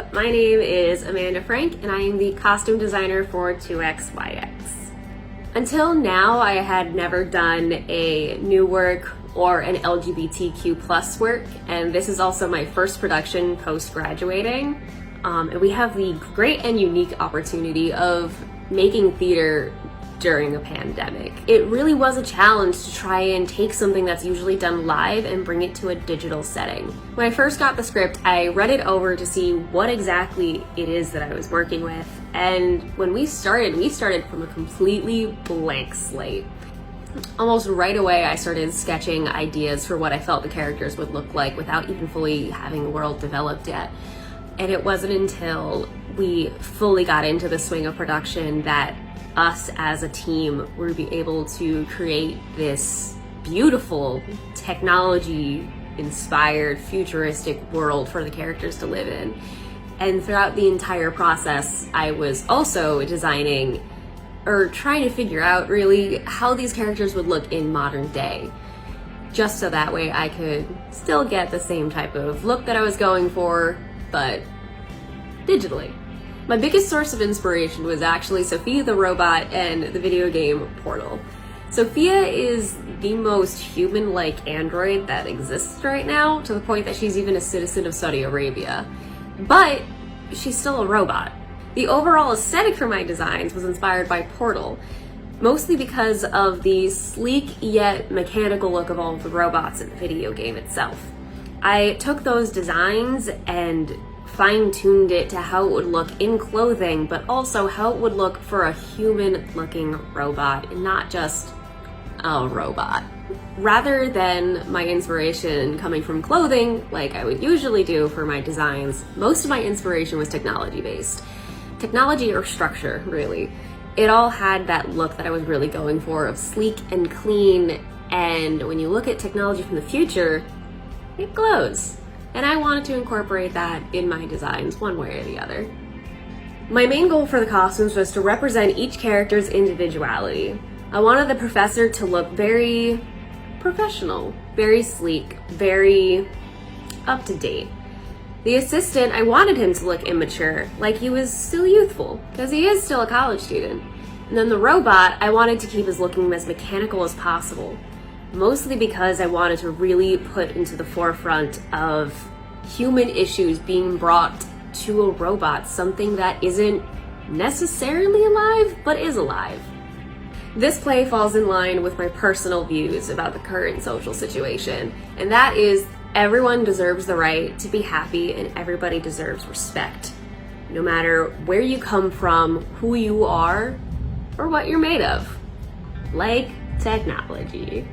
up? My name is Amanda Frank and I am the costume designer for 2XYX. Until now, I had never done a new work or an LGBTQ plus work, and this is also my first production post-graduating. And we have the great and unique opportunity of making theater during a pandemic. It really was a challenge to try and take something that's usually done live and bring it to a digital setting. When I first got the script, I read it over to see what exactly it is that I was working with. And when we started from a completely blank slate. Almost right away, I started sketching ideas for what I felt the characters would look like without even fully having the world developed yet. And it wasn't until we fully got into the swing of production that us as a team were be able to create this beautiful technology-inspired futuristic world for the characters to live in. And throughout the entire process, I was also designing or trying to figure out really how these characters would look in modern day, just so that way I could still get the same type of look that I was going for, but digitally. My biggest source of inspiration was actually Sophia the robot and the video game Portal. Sophia is the most human-like android that exists right now, to the point that she's even a citizen of Saudi Arabia. But she's still a robot. The overall aesthetic for my designs was inspired by Portal, mostly because of the sleek yet mechanical look of all of the robots in the video game itself. I took those designs and fine-tuned it to how it would look in clothing, but also how it would look for a human-looking robot, and not just a robot. Rather than my inspiration coming from clothing, like I would usually do for my designs, most of my inspiration was technology-based. Technology or structure, really. It all had that look that I was really going for, of sleek and clean, and when you look at technology from the future, it glows. And I wanted to incorporate that in my designs one way or the other. My main goal for the costumes was to represent each character's individuality. I wanted the professor to look very professional, very sleek, very up to date. The assistant, I wanted him to look immature, like he was still youthful, because he is still a college student. And then the robot, I wanted to keep his looking as mechanical as possible. Mostly because I wanted to really put into the forefront of human issues being brought to a robot, something that isn't necessarily alive, but is alive. This play falls in line with my personal views about the current social situation, and that is everyone deserves the right to be happy and everybody deserves respect, no matter where you come from, who you are, or what you're made of. Like technology.